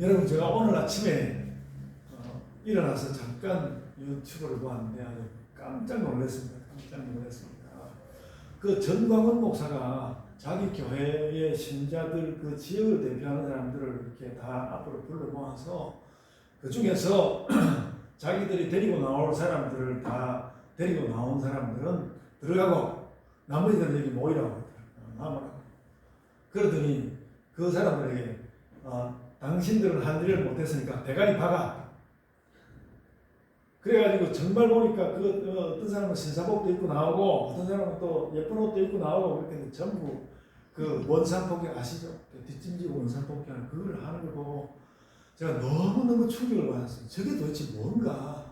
여러분, 제가 오늘 아침에 일어나서 잠깐 유튜브를 보았는데 아주 깜짝 놀랐습니다. 그 전광훈 목사가 자기 교회의 신자들, 그 지역을 대표하는 사람들을 이렇게 다 앞으로 불러 모아서 그 중에서 자기들이 데리고 나올 사람들을 다 데리고 나온 사람들은 들어가고 나머지는 여기 모이라고 하더라고요. 그러더니 그 사람들에게 당신들은 한 일을 못했으니까 대가리 박아. 그래가지고 정말 보니까 어떤 사람은 신사복도 입고 나오고 어떤 사람은 또 예쁜 옷도 입고 나오고 그렇게 전부 그 원산폭격 아시죠? 뒷짐지고 원산폭격하는 그걸 하는 걸 보고 제가 너무너무 충격을 받았어요. 저게 도대체 뭔가?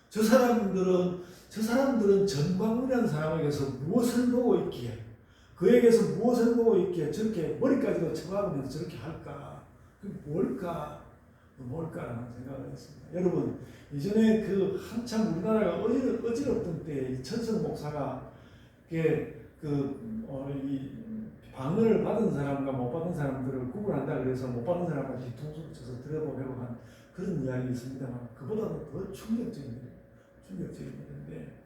저 사람들은 전광훈이라는 사람에게서 무엇을 보고 있기에, 그에게서 무엇을 보고 있기에 저렇게 머리까지도 쳐박으면서 저렇게 할까? 그게 뭘까라는 생각을 했습니다. 여러분, 이전에 그 한참 우리나라가 어지럽던 때 천성 목사가 이 방언을 받은 사람과 못 받은 사람들을 구분한다 그래서 못 받은 사람과 뒤통수를 쳐서 들어보려고 한 그런 이야기 있습니다만, 그보다도 더 충격적인 일인데,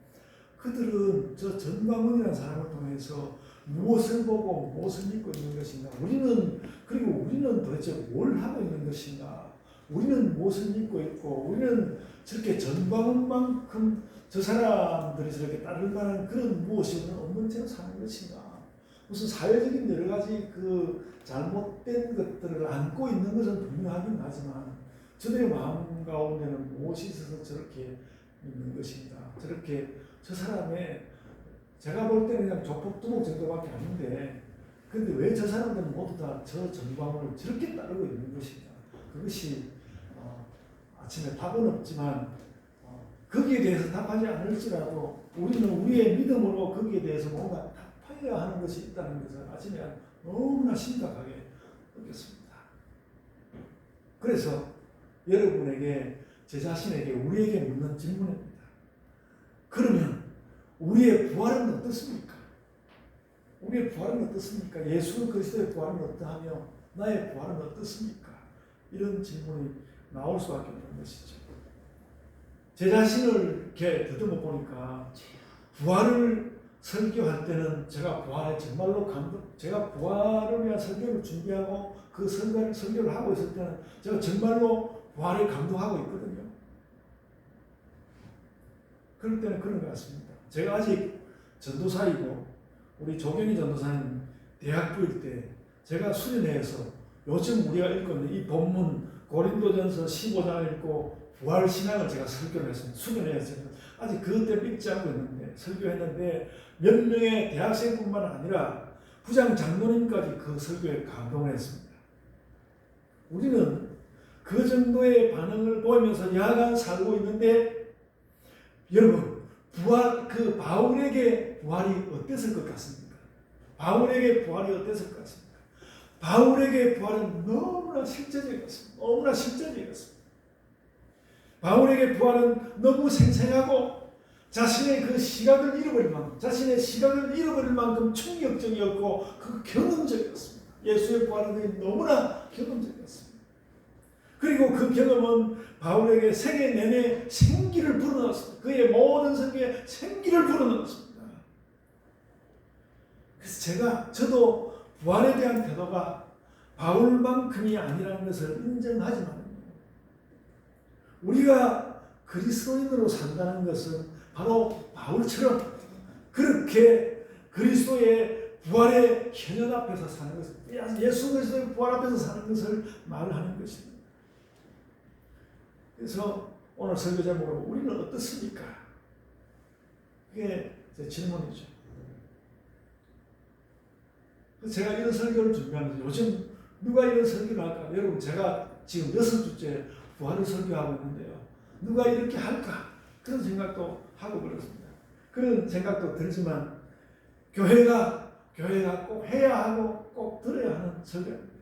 그들은 저 전광훈이라는 사람을 통해서 무엇을 보고 무엇을 믿고 있는 것인가? 우리는 도대체 뭘 하고 있는 것인가? 우리는 무엇을 믿고 있고, 우리는 저렇게 전광훈만큼 저 사람들이 저렇게 따를 만한 그런 무엇이 없는 채로 사는 것인가? 무슨 사회적인 여러 가지 그 잘못된 것들을 안고 있는 것은 분명하긴 하지만, 저들의 마음 가운데는 무엇이 있어서 저렇게 있는 것인가? 저렇게 저 사람의, 제가 볼 때는 그냥 조폭두목 정도밖에 아닌데, 근데 왜 저 사람들은 모두 다 저 전광훈을 저렇게 따르고 있는 것인가? 그것이 아침에 답은 없지만 거기에 대해서 답하지 않을지라도 우리는 우리의 믿음으로 거기에 대해서 뭔가 답해야 하는 것이 있다는 것을 아침에 너무나 심각하게 느꼈습니다. 그래서 여러분에게, 제 자신에게, 우리에게 묻는 질문입니다. 그러면 우리의 부활은 어떻습니까? 우리의 부활은 어떻습니까? 예수 그리스도의 부활은 어떠하며 나의 부활은 어떻습니까? 이런 질문이 나올 수밖에 없는 것이죠. 제 자신을 이렇게 더듬어 보니까 부활을 설교할 때는 제가 부활을 위한 설교를 준비하고 그 설교를 하고 있을 때는 제가 정말로 부활에 감동하고 있거든요. 그럴 때는 그런 것 같습니다. 제가 아직 전도사이고 우리 조경희 전도사님 대학부일 때 제가 수련회에서 요즘 우리가 읽고 있는 이 본문 고린도전서 15장을 읽고 부활신앙을 제가 설교를 했습니다. 수련회에서 아직 그때를 읽지 않고 있는데 설교했는데 몇 명의 대학생뿐만 아니라 부장 장로님까지 그 설교에 감동을 했습니다. 우리는 그 정도의 반응을 보이면서 야간 살고 있는데, 여러분, 바울에게 부활이 어땠을 것 같습니까? 바울에게 부활이 어땠을 것 같습니까? 바울에게 부활은 너무나 실제적이었습니다. 바울에게 부활은 너무 생생하고 자신의 시각을 잃어버릴 만큼 충격적이었고 그 경험적이었습니다. 예수의 부활은 너무나 경험적이었습니다. 그리고 그 경험은 바울에게 생애 내내 생기를 불어넣었습니다. 그의 모든 생애에 생기를 불어넣었습니다. 그래서 저도 부활에 대한 태도가 바울만큼이 아니라는 것을 인정하지만, 우리가 그리스도인으로 산다는 것은 바로 바울처럼 그렇게 그리스도의 부활의 현현 앞에서 사는 것을, 예수 그리스도의 부활 앞에서 사는 것을 말하는 것입니다. 그래서 오늘 설교 제목으로 우리는 어떻습니까? 그게 제 질문이죠. 제가 이런 설교를 준비하면서 요즘 누가 이런 설교를 할까? 여러분, 제가 지금 6주째 부활을 설교하고 있는데요. 누가 이렇게 할까? 그런 생각도 하고 그렇습니다. 그런 생각도 들지만 교회가 꼭 해야 하고 꼭 들어야 하는 설교입니다.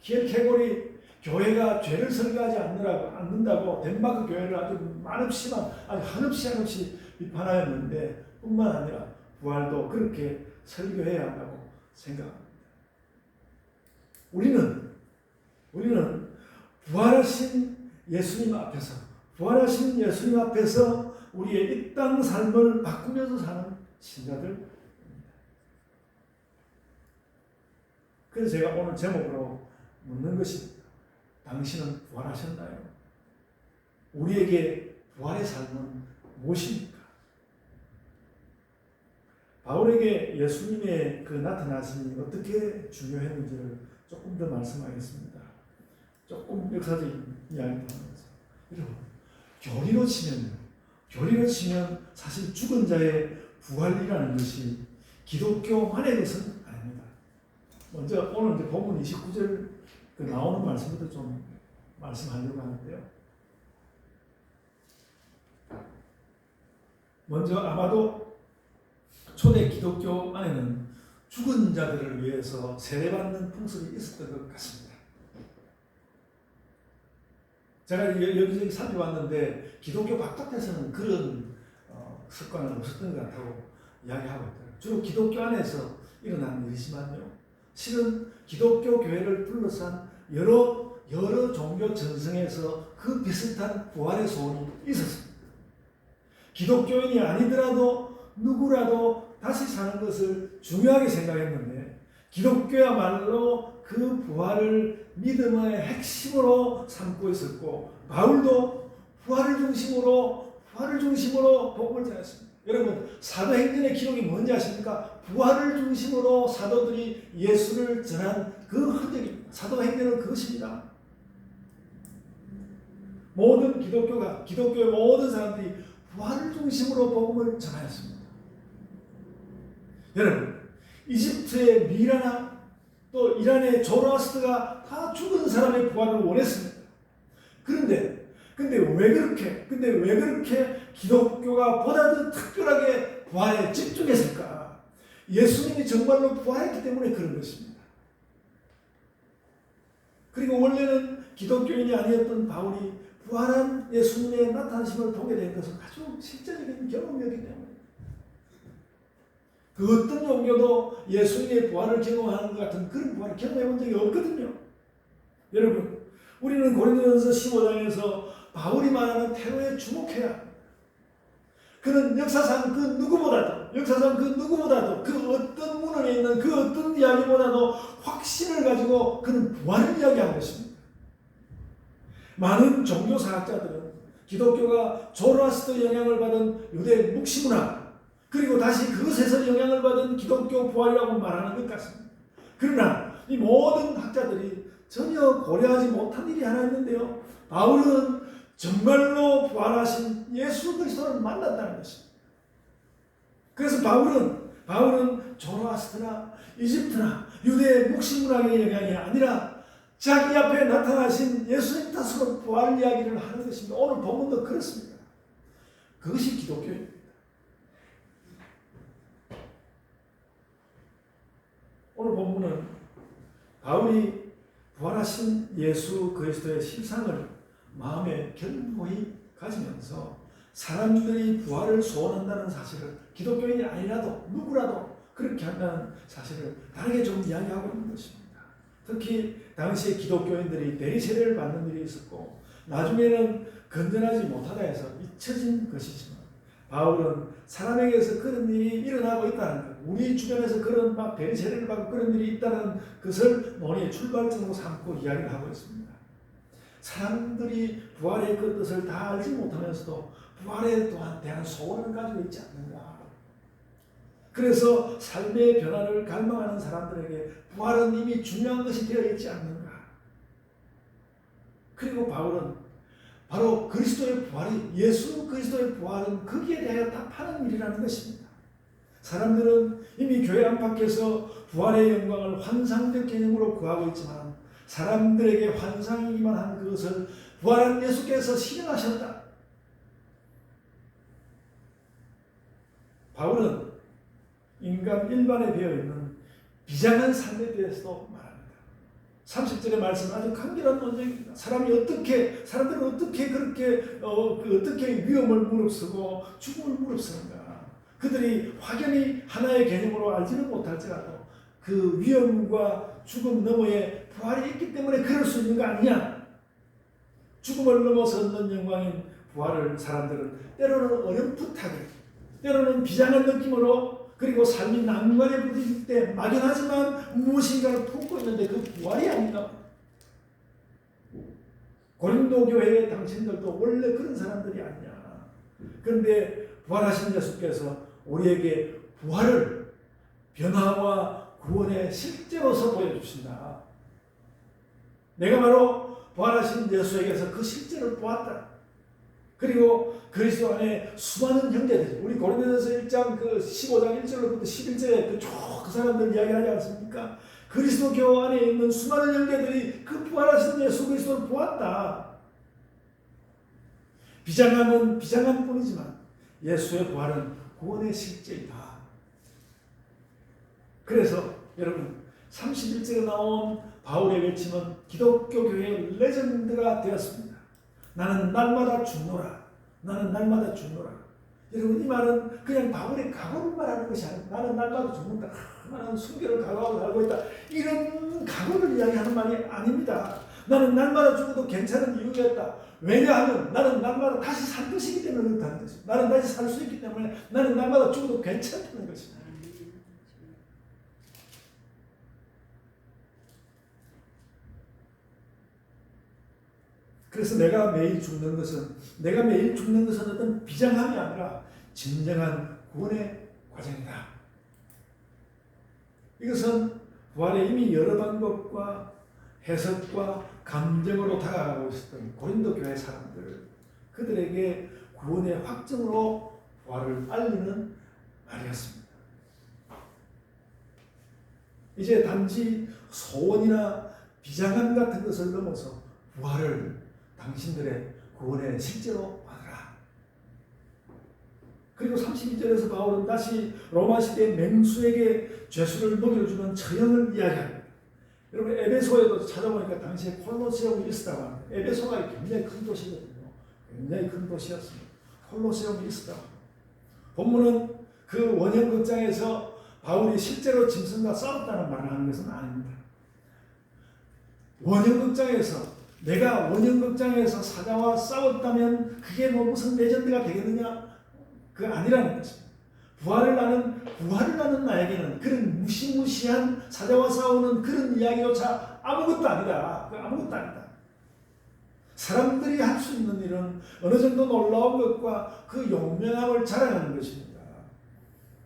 키엘케고리 교회가 죄를 설교하지 않는다고 덴마크 교회를 아주 한없이 비판하였는데, 뿐만 아니라 부활도 그렇게 설교해야 한다고 생각합니다. 우리는 부활하신 예수님 앞에서 우리의 이 땅 삶을 바꾸면서 사는 신자들. 그래서 제가 오늘 제목으로 묻는 것입니다. 당신은 부활하셨나요? 우리에게 부활의 삶은 무엇입니까? 바울에게 예수님의 그 나타나심이 어떻게 중요했는지를 조금 더 말씀하겠습니다. 조금 역사적인 이야기를 하면서. 여러분, 교리로 치면 사실 죽은 자의 부활이라는 것이 기독교만의 것은 아닙니다. 먼저 오늘 이제 본문 29절 나오는 말씀부터 좀 말씀하려고 하는데요. 먼저 아마도 초대 기독교 안에는 죽은 자들을 위해서 세례받는 풍습이 있었던 것 같습니다. 제가 여기저기 살펴봤는데 기독교 바깥에서는 그런 습관은 없었던 것 같다고 이야기하고 있더라고요. 주로 기독교 안에서 일어난 일이지만요. 실은 기독교 교회를 둘러싼 여러 종교 전승에서 그 비슷한 부활의 소원이 있었습니다. 기독교인이 아니더라도 누구라도 다시 사는 것을 중요하게 생각했는데 기독교야말로 그 부활을 믿음의 핵심으로 삼고 있었고 바울도 부활을 중심으로 복음을 전했습니다. 여러분, 사도행전의 기록이 뭔지 아십니까? 부활을 중심으로 사도들이 예수를 전한 그 흔적입니다. 사도행전은 그것입니다. 모든 기독교의 모든 사람들이 부활을 중심으로 복음을 전하였습니다. 여러분, 이집트의 미라나 또 이란의 조로아스트가 다 죽은 사람의 부활을 원했습니다. 근데 왜 그렇게 기독교가 보다 더 특별하게 부활에 집중했을까? 예수님이 정말로 부활했기 때문에 그런 것입니다. 그리고 원래는 기독교인이 아니었던 바울이 부활한 예수님의 나타나심을 보게 된 것은 아주 실제적인 경험이었기 때문에 그 어떤 종교도 예수님의 부활을 경험하는 것 같은 그런 부활을 경험해 본 적이 없거든요. 여러분, 우리는 고린도전서 15장에서 바울이 말하는 테로에 주목해야 합니다. 그는 역사상 그 누구보다도 그 어떤 문헌에 있는 그 어떤 이야기보다도 확신을 가지고 그는 부활을 이야기한 것입니다. 많은 종교사학자들은 기독교가 조로아스터 영향을 받은 유대 묵시문화 그리고 다시 그것에서 영향을 받은 기독교 부활이라고 말하는 것 같습니다. 그러나 이 모든 학자들이 전혀 고려하지 못한 일이 하나 있는데요. 바울은 정말로 부활하신 예수 그리스도를 만났다는 것입니다. 그래서 바울은 조로아스트나 이집트나 유대 묵시문학의 영향이 아니라 자기 앞에 나타나신 예수님 탓으로 부활 이야기를 하는 것입니다. 오늘 본문도 그렇습니다. 그것이 기독교입니다. 오늘 본문은 바울이 부활하신 예수 그리스도의 실상을 마음에 견고히 가지면서 사람들이 부활을 소원한다는 사실을 기독교인이 아니라도 누구라도 그렇게 한다는 사실을 다르게 좀 이야기하고 있는 것입니다. 특히 당시에 기독교인들이 대리세례를 받는 일이 있었고 나중에는 건전하지 못하다 해서 잊혀진 것이지만 바울은 사람에게서 그런 일이 일어나고 있다는 것, 우리 주변에서 그런 대리세례를 받고 그런 일이 있다는 것을 논의의 출발점으로 삼고 이야기를 하고 있습니다. 사람들이 부활의 그 뜻을 다 알지 못하면서도 부활에 또한 대한 소원을 가지고 있지 않는가. 그래서 삶의 변화를 갈망하는 사람들에게 부활은 이미 중요한 것이 되어 있지 않는가. 그리고 바울은 바로 그리스도의 부활이 예수 그리스도의 부활은 거기에 대하여 답하는 일이라는 것입니다. 사람들은 이미 교회 안팎에서 부활의 영광을 환상적 개념으로 구하고 있지만 사람들에게 환상이기만 한 그것을 부활한 예수께서 실현하셨다. 바울은 인간 일반에 배어있는 비장한 삶에 대해서도 말합니다. 30절의 말씀 아주 간결한 논쟁입니다. 사람들은 어떻게 그렇게 어떻게 위험을 무릅쓰고 죽음을 무릅쓰는가. 그들이 확연히 하나의 개념으로 알지는 못할지라도 그 위험과 죽음 너머에 부활이 있기 때문에 그럴 수 있는 거 아니냐. 죽음을 넘어서 얻는 영광인 부활을 사람들은 때로는 어렴풋하게, 때로는 비장한 느낌으로, 그리고 삶이 난관에 부딪힐 때 막연하지만 무엇인가를 품고 있는데 그 부활이 아닌가. 고린도 교회의 당신들도 원래 그런 사람들이 아니야. 그런데 부활하신 예수께서 우리에게 부활을 변화와 구원의 실제로서 보여주신다. 내가 바로 부활하신 예수에게서 그 실제를 보았다. 그리고 그리스도 안에 수많은 형제들, 우리 고린도전서 1장 15장 1절로부터 11절에 그 사람들 이야기하지 않습니까? 그리스도 교 안에 있는 수많은 형제들이 그 부활하신 예수 그리스도를 보았다. 비장함은 비장한 뿐이지만 예수의 부활은 구원의 실제이다. 그래서 여러분 31절에 나온 바울의 외침은 기독교 교회의 레전드가 되었습니다. 나는 날마다 죽노라. 나는 날마다 죽노라. 여러분 이 말은 그냥 바울의 각오를 말하는 것이 아니라 나는 날마다 죽는다. 나는 순교를 각오하고 살고 있다. 이런 각오를 이야기하는 말이 아닙니다. 나는 날마다 죽어도 괜찮은 이유가 있다. 왜냐하면 나는 날마다 다시 살 것이기 때문에 그렇다는 것입니다. 나는 다시 살 수 있기 때문에 나는 날마다 죽어도 괜찮다는 것입니다. 그래서 내가 매일 죽는 것은 어떤 비장함이 아니라 진정한 구원의 과정이다. 이것은 부활에 이미 여러 방법과 해석과 감정으로 다가가고 있었던 고린도 교회 사람들, 그들에게 구원의 확정으로 부활을 알리는 말이었습니다. 이제 단지 소원이나 비장함 같은 것을 넘어서 부활을 당신들의 구원의 실제로 받으라. 그리고 32절에서 바울은 다시 로마 시대 맹수에게 죄수를 먹여주는 처형을 이야기합니다. 여러분 에베소에도 찾아보니까 당시에 콜로세움이 있었다고 합니다. 에베소가 굉장히 큰 도시거든요. 굉장히 큰 도시였습니다. 콜로세움이 있었다고 합니다. 본문은 그 원형극장에서 바울이 실제로 짐승과 싸웠다는 말을 하는 것은 아닙니다. 내가 원형극장에서 사자와 싸웠다면 그게 뭐 무슨 레전드가 되겠느냐? 그거 아니라는 것입니다. 부활을 나는 나에게는 그런 무시무시한 사자와 싸우는 그런 이야기조차 아무것도 아니다. 아무것도 아니다. 사람들이 할 수 있는 일은 어느 정도 놀라운 것과 그 용맹함을 자랑하는 것입니다.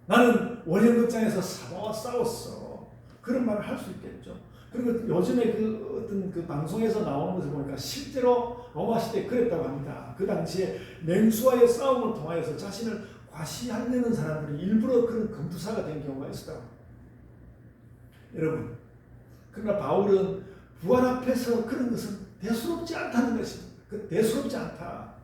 나는 원형극장에서 사자와 싸웠어. 그런 말을 할 수 있겠죠. 그리고 요즘에 어떤 방송에서 나오는 것을 보니까 실제로 로마 시대에 그랬다고 합니다. 그 당시에 맹수와의 싸움을 통하여서 자신을 과시하려는 사람들이 일부러 그런 검투사가 된 경우가 있었다고 합니다. 여러분, 그러나 바울은 부활 앞에서 그런 것은 대수롭지 않다는 것입니다. 대수롭지 않다.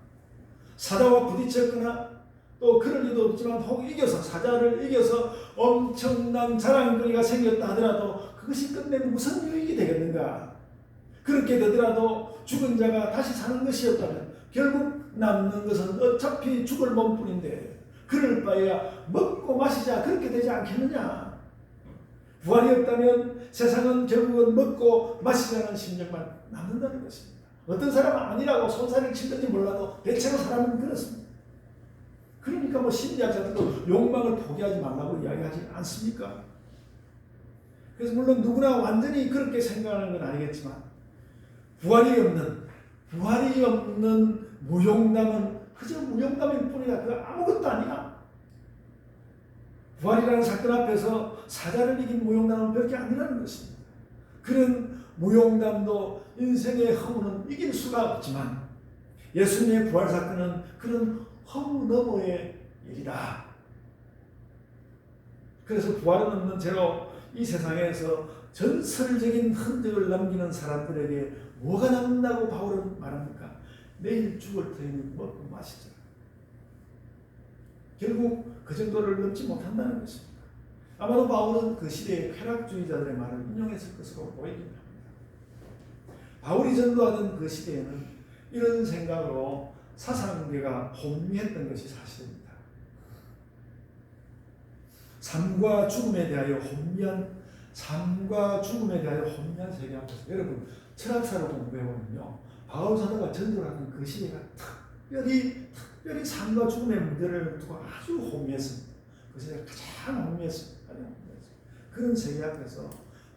사자와 부딪혔거나 또 그럴 리도 없지만 혹 사자를 이겨서 엄청난 자랑거리가 생겼다 하더라도 그것이 끝내 무슨 유익이 되겠는가? 그렇게 되더라도 죽은 자가 다시 사는 것이었다면 결국 남는 것은 어차피 죽을 몸뿐인데 그럴 바에야 먹고 마시자 그렇게 되지 않겠느냐? 부활이 없다면 세상은 결국은 먹고 마시자는 심령만 남는다는 것입니다. 어떤 사람은 아니라고 손살을 치든지 몰라도 대체로 사람은 그렇습니다. 그러니까 뭐 심리학자들도 욕망을 포기하지 말라고 이야기하지 않습니까? 그래서 물론 누구나 완전히 그렇게 생각하는 건 아니겠지만 부활이 없는 무용담은 그저 무용담일 뿐이다. 그 아무것도 아니야. 부활이라는 사건 앞에서 사자를 이긴 무용담은 별게 아니라는 것입니다. 그런 무용담도 인생의 허무는 이길 수가 없지만 예수님의 부활 사건은 그런 허무 너머의 일이다. 그래서 부활은 없는 채로 이 세상에서 전설적인 흔적을 남기는 사람들에게 뭐가 남는다고 바울은 말합니까? 내일 죽을 터이니 먹고 마시자. 결국 그 정도를 넘지 못한다는 것입니다. 아마도 바울은 그 시대의 쾌락주의자들의 말을 인용했을 것으로 보입니다. 바울이 전도하던 그 시대에는 이런 생각으로 사상계가 혼미했던 것이 사실입니다. 삶과 죽음에 대하여 혼미한 세계 앞에서 여러분 철학사를 공부해보면요 바울 사도가 전도하는 그 시대가 특별히 삶과 죽음의 문제를 두고 아주 호미했습니다. 그 시대가 가장 호미했습니다. 그런 세계 앞에서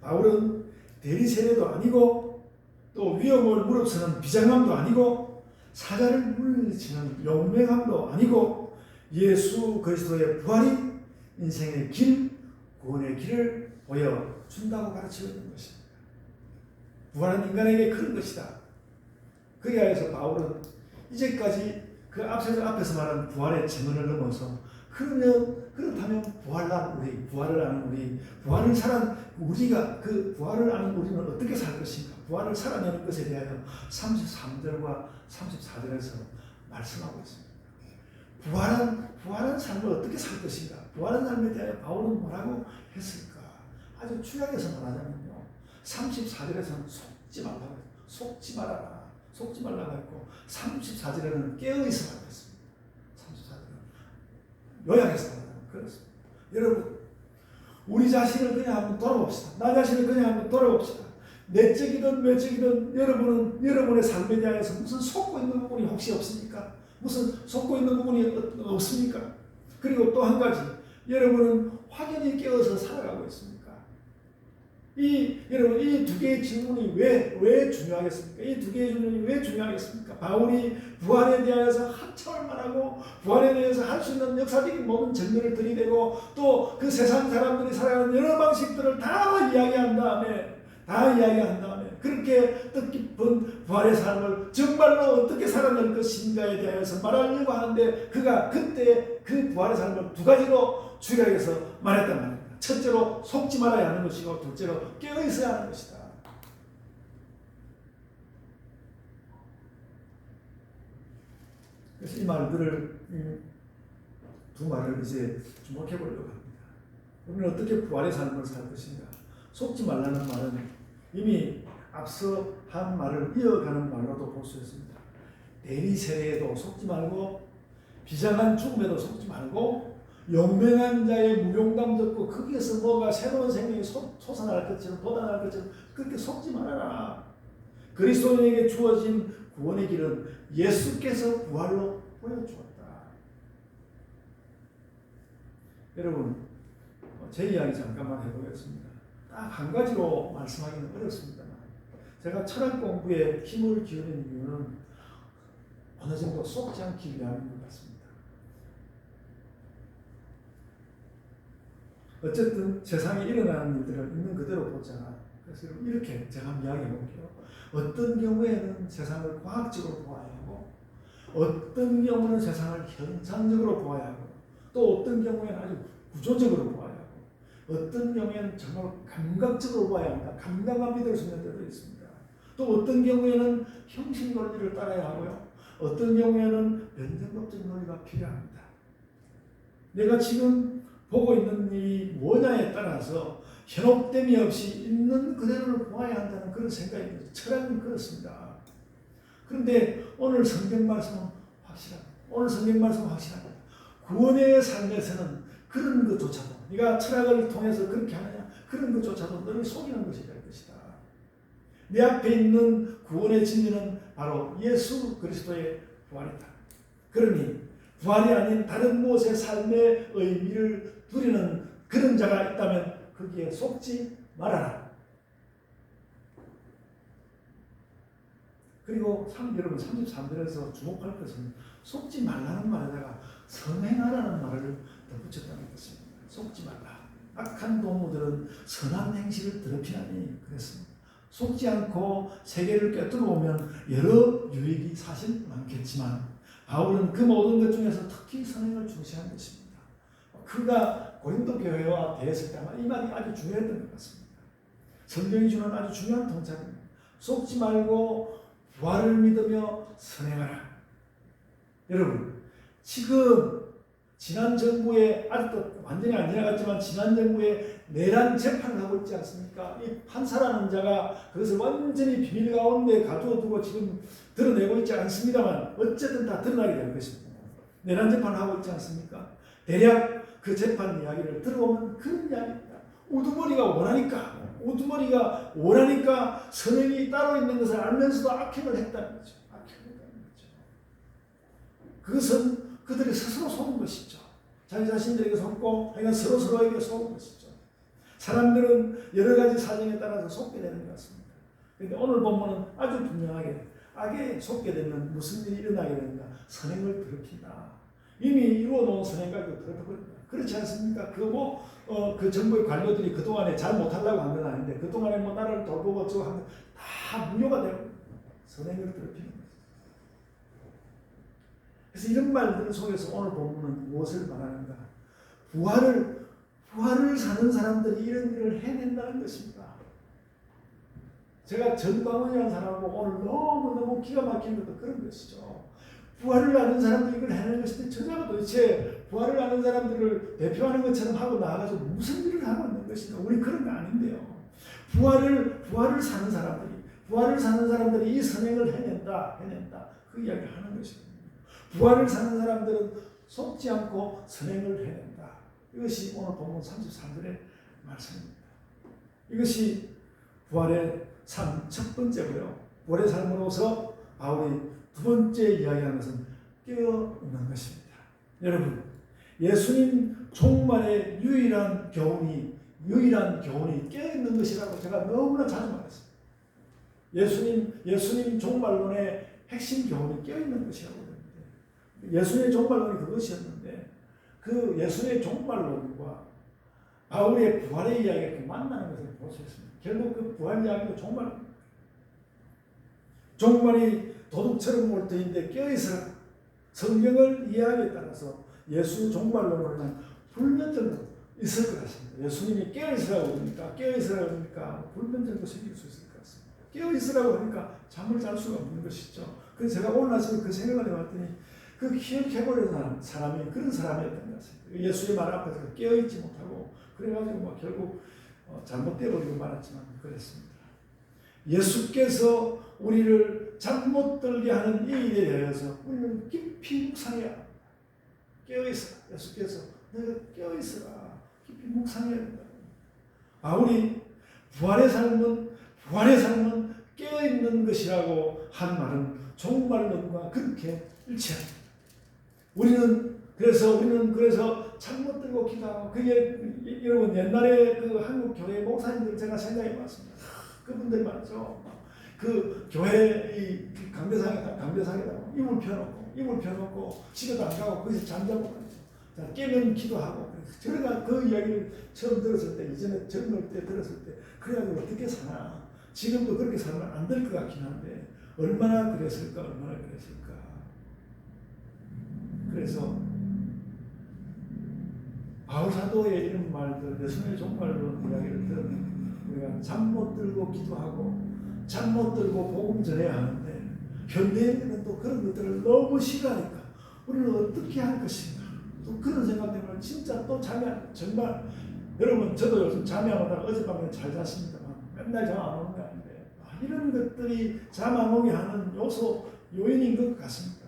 바울은 대리세례도 아니고 또 위험을 무릅쓰는 비장함도 아니고 사자를 물리치는 용맹함도 아니고 예수 그리스도의 부활이 인생의 길, 구원의 길을 보여준다고 가르치고 있는 것입니다. 부활은 인간에게 그런 것이다. 그에 의해서 바울은 이제까지 그 앞에서 말한 부활의 증언을 넘어서 그렇다면 부활을 아는 우리, 부활을 살아 우리가 그 부활을 아는 우리는 어떻게 살 것인가? 부활을 살아내는 것에 대하여 33절과 34절에서 말씀하고 있습니다. 부활한 삶을 어떻게 살 것인가? 부활한 삶에 대하여 바울은 뭐라고 했을까? 아주 축약해서 말하자면요. 34절에서는 속지 말아라. 속지 말라고 했고 34절에는 깨어있으라고 했습니다. 34절은 요약해서 말하자면 그렇습니다. 여러분, 우리 자신을 그냥 한번 돌아봅시다. 나 자신을 그냥 한번 돌아봅시다. 내적이든 외적이든 여러분의 삶에 대해서 무슨 속고 있는 부분이 혹시 없습니까? 무슨 속고 있는 부분이 없습니까? 그리고 또 한 가지, 여러분은 확연히 깨어서 살아가고 있습니까? 여러분, 이 두 개의 질문이 왜 중요하겠습니까? 이 두 개의 질문이 왜 중요하겠습니까? 바울이 부활에 대해서 한참을 말하고 부활에 대해서 할 수 있는 역사적인 모든 증거를 들이대고 또 그 세상 사람들이 살아가는 여러 방식들을 다 이야기한 다음에 그렇게 뜻깊은 부활의 삶을 정말로 어떻게 살아낼 것인가에 대해서 말하려고 하는데 그가 그때 그 부활의 삶을 두 가지로 주력해서 말했단 말입니다. 첫째로 속지 말아야 하는 것이고 둘째로 깨어있어야 하는 것이다. 그래서 이 말들을 두 말을 이제 주목해 보려고 합니다. 우리는 어떻게 부활의 삶을 살 것인가? 속지 말라는 말은 이미 앞서 한 말을 이어가는 말로도 볼 수 있습니다. 대리세례에도 속지 말고 비장한 죽음에도 속지 말고 용맹한 자의 무용담 듣고 거기에서 뭐가 새로운 생명이 솟아날 것처럼 돋아날 것처럼 그렇게 속지 말아라. 그리스도인에게 주어진 구원의 길은 예수께서 부활로 보여주었다. 여러분, 제 이야기 잠깐만 해보겠습니다. 딱 한 가지로 말씀하기는 어렵습니다만 제가 철학 공부에 힘을 기울이는 이유는 어느 정도 속지 않기 위함인 것 같습니다. 어쨌든 세상에 일어나는 일들을 있는 그대로 보자. 그래서 이렇게 제가 한번 이야기해 볼게요. 어떤 경우에는 세상을 과학적으로 보아야 하고 어떤 경우는 세상을 현상적으로 보아야 하고 또 어떤 경우에는 아주 구조적으로 보아야 하고 어떤 경우에는 정말 감각적으로 보아야 합니다. 감각만 믿을 수 있는 때도 있습니다. 또 어떤 경우에는 형식 논리를 따라야 하고요. 어떤 경우에는 변증법적 논리가 필요합니다. 내가 지금 보고 있는 일이 뭐냐에 따라서 현혹됨이 없이 있는 그대로를 보아야 한다는 그런 생각입니다. 철학은 그렇습니다. 그런데 오늘 성경 말씀은 확실합니다. 구원의 삶에서는 그런 것조차도 네가 철학을 통해서 그렇게 하느냐 그런 것조차도 너를 속이는 것이 될 것이다. 내 앞에 있는 구원의 진리는 바로 예수 그리스도의 부활이다. 그러니 부활이 아닌 다른 무엇의 삶의 의미를 누리는 그런 자가 있다면 거기에 속지 말아라. 그리고 여러분 33절에서 주목할 것은 속지 말라는 말에다가 선행하라는 말을 덧붙였다는 것입니다. 속지 말라. 악한 동무들은 선한 행실을 더럽히나니 그랬습니다. 속지 않고 세계를 꿰뚫어보면 여러 유익이 사실 많겠지만 바울은 그 모든 것 중에서 특히 선행을 중시한 것입니다. 그가 고린도 교회와 대했을 때 이 말이 아주 중요했던 것 같습니다. 성경이 주는 아주 중요한 통찰입니다. 속지 말고 부활을 믿으며 선행하라. 여러분, 지금 지난 정부에 아직도 완전히 안 지나갔지만 지난 정부에 내란 재판을 하고 있지 않습니까? 이 판사라는 자가 그것을 완전히 비밀 가운데 가두어두고 지금 드러내고 있지 않습니다만 어쨌든 다 드러나게 될 것입니다. 내란 재판을 하고 있지 않습니까? 대략 그 재판 이야기를 들어보면 그런 이야기입니다. 우두머리가 원하니까 선행이 따로 있는 것을 알면서도 악행을 했다는 거죠. 그것은 그들이 스스로 속은 것이죠. 자기 자신들에게 속고 그러니까 서로에게 속은 것이죠. 사람들은 여러 가지 사정에 따라서 속게 되는 것 같습니다. 그런데 오늘 본문은 아주 분명하게 악에 속게 되면 무슨 일이 일어나게 되는가? 선행을 더럽힌다. 이미 이루어놓은 선행 가지고 더럽혀버린다. 그렇지 않습니까? 그 정부의 관료들이 그동안에 잘 못하려고 한 건 아닌데 그동안에 뭐 나라를 돌보고 저거 하면 다 무효가 되고 선행을 더럽히는 거죠. 그래서 이런 말들 속에서 오늘 본문은 무엇을 말하는가? 부활을 사는 사람들이 이런 일을 해낸다는 것입니다. 제가 전광훈이라는 사람하고 오늘 너무너무 기가 막힌 것도 그런 것이죠. 부활을 아는 사람들이 이걸 해내는 것인데 저자가 도대체 부활을 아는 사람들을 대표하는 것처럼 하고 나아가서 무슨 일을 하고 있는 것인가? 우리 그런 거 아닌데요. 부활을 사는 사람들이 이 선행을 해낸다. 그 이야기를 하는 것입니다. 부활을 사는 사람들은 속지 않고 선행을 해낸다. 이것이 오늘 본문 33절의 말씀입니다. 이것이 부활의 삶 첫 번째고요. 부활의 삶으로서 바울이 두 번째 이야기하는 것은 깨어있는 것입니다. 여러분, 예수님 종말의 유일한 교훈이 깨어있는 것이라고 제가 너무나 자주 말했습니다. 예수님 종말론의 핵심 교훈이 깨어있는 것이라고 합니다. 예수님의 종말론이 그것이었는데 그 예수님의 종말론과 바울의 부활의 이야기가 이렇게 만나는 것을 볼 수 있습니다. 결국 그 부활 이야기도 종말이 도둑처럼 올 터인데 깨어있으라. 성경을 이해하기에 따라서 예수 종말론은 불면증도 있을 것 같습니다. 예수님이 깨어있으라고 그러니까 불면증도 생길 수 있을 것 같습니다. 깨어있으라고 하니까 잠을 잘 수가 없는 것이죠. 그래서 제가 오늘 아침에 그 생각을 해봤더니 그 기억해버린 사람이 그런 사람이었던 것 같습니다. 예수의 말 앞에서 깨어있지 못하고 그래가지고 결국 잘못되어버리고 말았지만 그랬습니다. 예수께서 우리를 잠 못 들게 하는 이 일에 대해서 우리는 깊이 묵상해야 합니다. 깨어있으라. 예수께서 너희가 깨어있으라. 깊이 묵상해야 된다. 바울이 부활의 삶은 깨어있는 것이라고 한 말은 종말론과 그렇게 일치합니다. 우리는 그래서 잠 못 들고 기도하고 그게 여러분 옛날에 그 한국 교회 목사님들 제가 생각해 봤습니다. 그분들 말이죠. 그 교회 이 강대상에다가 이불 펴놓고 집에도 안 가고 거기서 잠자고 말이죠. 깨면 기도하고 제가 그 이야기를 처음 들었을 때 이전에 젊을 때 들었을 때 그래가지고 어떻게 사나 지금도 그렇게 살면 안 될 것 같긴 한데 얼마나 그랬을까. 그래서 바울 사도의 이런 말들, 예수님의 종말론 이야기를 들으면 우리가 잠 못 들고 기도하고 잠 못 들고 복음 전해야 하는데 현대인들은 또 그런 것들을 너무 싫어하니까 우리는 어떻게 할 것인가. 또 그런 생각 때문에 진짜 또 정말 여러분 저도 요즘 잠이 안 오다가 어젯밤에 잘 잤습니다만 맨날 잠 안 오는 게 아닌데 이런 것들이 잠 안 오게 하는 요인인 것 같습니다.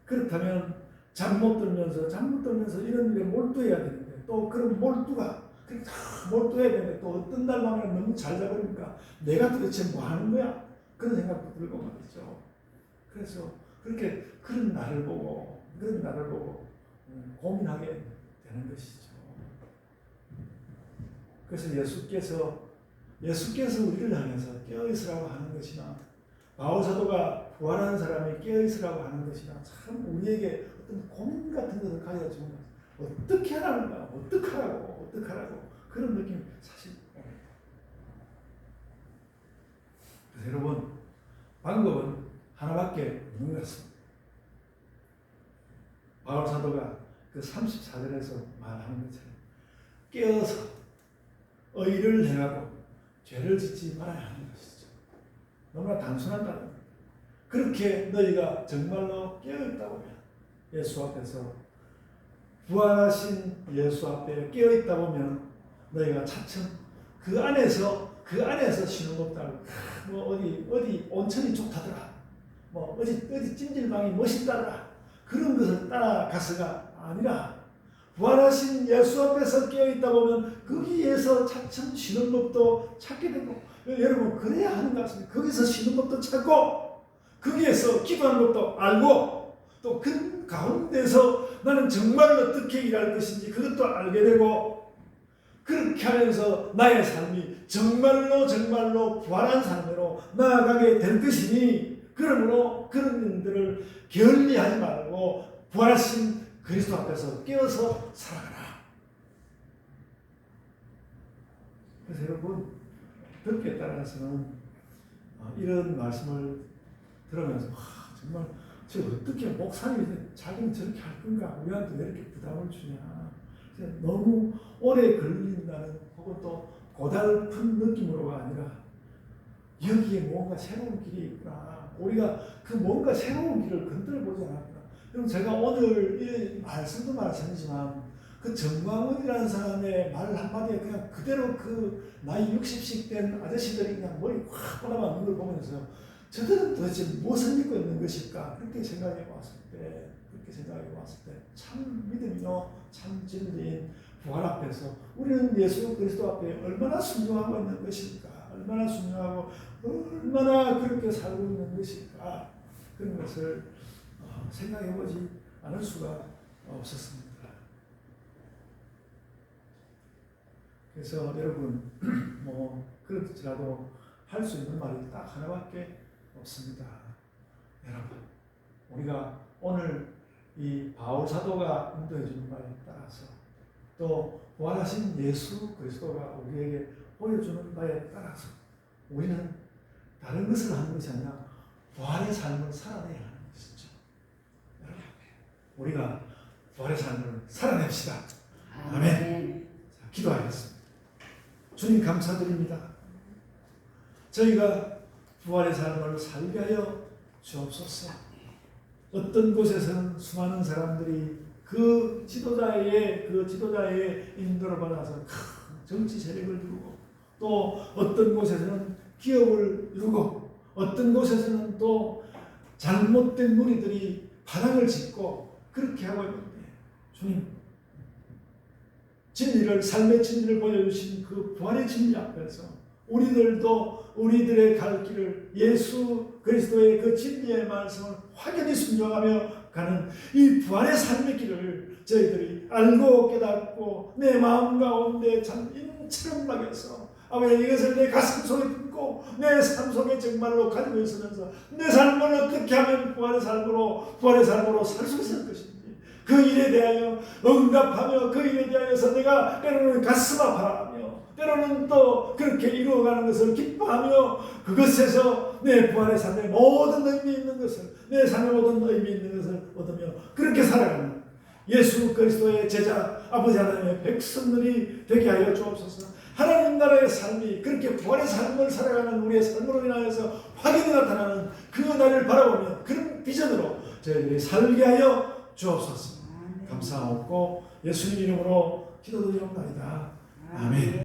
그렇다면 잠 못 들면서 이런 일에 몰두해야 되는데 또 그런 몰두해야 되는데 또 어떤 날만은 너무 잘 자버리니까 내가 도대체 뭐 하는 거야? 그런 생각도 들고 말이죠. 그래서 그런 나를 보고 고민하게 되는 것이죠. 그래서 예수께서 우리를 향해서 깨어있으라고 하는 것이나 바울 사도가 부활하는 사람이 깨어있으라고 하는 것이나 참 우리에게 어떤 고민 같은 것을 가져주는 것. 어떻게 하라는가? 어떡하라고? 그런 느낌이 사실 옵니다. 그래서 여러분 방법은 하나밖에 없는 것 같습니다. 바울 사도가 그 34절에서 말하는 것처럼 깨어서 의를 행하고 죄를 짓지 말아야 하는 것이죠. 너무나 단순한 단어입니다. 그렇게 너희가 정말로 깨어있다고 하면 예수 앞에서 부활하신 예수 앞에 깨어있다 보면 너희가 차츰 그 안에서 쉬는 것들 뭐 어디 온천이 좋다더라 어디 찜질방이 멋있다더라 그런 것을 따라가서가 아니라 부활하신 예수 앞에서 깨어있다 보면 거기에서 차츰 쉬는 법도 찾게 되고, 여러분 그래야 하는 것 같습니다. 거기서 쉬는 법도 찾고 거기에서 기도하는 것도 알고 또 그 가운데서 나는 정말로 어떻게 일할 것인지 그것도 알게 되고, 그렇게 하면서 나의 삶이 정말로 부활한 삶으로 나아가게 될 것이니, 그러므로 그런 일들을 게을리하지 말고 부활하신 그리스도 앞에서 깨어서 살아가라. 그래서 여러분 듣기에 따라서는 이런 말씀을 들으면서 정말 저 어떻게 목사님이 자기는 저렇게 할 건가, 우리한테 왜 이렇게 부담을 주냐, 너무 오래 걸린다는 혹은 또 고달픈 느낌으로가 아니라 여기에 뭔가 새로운 길이 있구나, 우리가 그 뭔가 새로운 길을 건드려보지 않았구나. 그럼 제가 오늘 이 말씀도 말씀이지만 그 정광훈이라는 사람의 말 한마디에 그냥 그대로 그 나이 60씩 된 아저씨들이 그냥 머리 확 올라가는 걸 보면서 저들은 도대체 무엇을 믿고 있는 것일까, 그렇게 생각해 봤을 때 참 믿음이요, 참 진리인 부활 앞에서 우리는 예수 그리스도 앞에 얼마나 순종하고 있는 것일까, 얼마나 순종하고 얼마나 그렇게 살고 있는 것일까, 그런 것을 생각해 보지 않을 수가 없었습니다. 그래서 여러분 그렇지라도 할 수 있는 말이 딱 하나밖에 없습니다. 여러분, 우리가 오늘 이 바울 사도가 인도해 주는 말에 따라서 또 부활하신 예수 그리스도가 우리에게 보여주는 바에 따라서 우리는 다른 것을 하는 것이 아니라 부활의 삶을 살아내야 하는 것이죠. 여러분, 우리가 부활의 삶을 살아냅시다. 아멘. 자, 기도하겠습니다. 주님 감사드립니다. 저희가 부활의 삶을 살게 하여 주옵소서. 어떤 곳에서는 수많은 사람들이 그 지도자의 인도를 받아서 큰 정치 세력을 이루고, 또 어떤 곳에서는 기업을 이루고, 어떤 곳에서는 또 잘못된 무리들이 바닥을 짓고 그렇게 하고 있는데, 주님, 진리를, 삶의 진리를 보여주신 그 부활의 진리 앞에서 우리들도 우리들의 갈 길을 예수 그리스도의 그 진리의 말씀을 확연히 순종하며 가는 이 부활의 삶의 길을 저희들이 알고 깨닫고 내 마음 가운데 참 인처럼 막여서, 아버지, 이것을 내 가슴 속에 품고 내 삶 속에 정말로 가지고 있으면서 내 삶을 어떻게 하면 부활의 삶으로 살 수 있을 것인지, 그 일에 대하여 응답하며 그 일에 대하여서 내가 때로는 가슴 아파하며 때로는 또 그렇게 이루어가는 것을 기뻐하며 그것에서 내 부활의 삶의 모든 의미 있는 것을, 내 삶의 모든 의미 있는 것을 얻으며 그렇게 살아가는 예수 그리스도의 제자, 아버지 하나님의 백성들이 되게 하여 주옵소서. 하나님 나라의 삶이 그렇게 부활의 삶을 살아가는 우리의 삶으로 인하여서 확연히 나타나는 그 날을 바라보며 그런 비전으로 저희들이 살게 하여 주옵소서. 감사하옵고 예수님 이름으로 기도드리옵나이다. 아멘.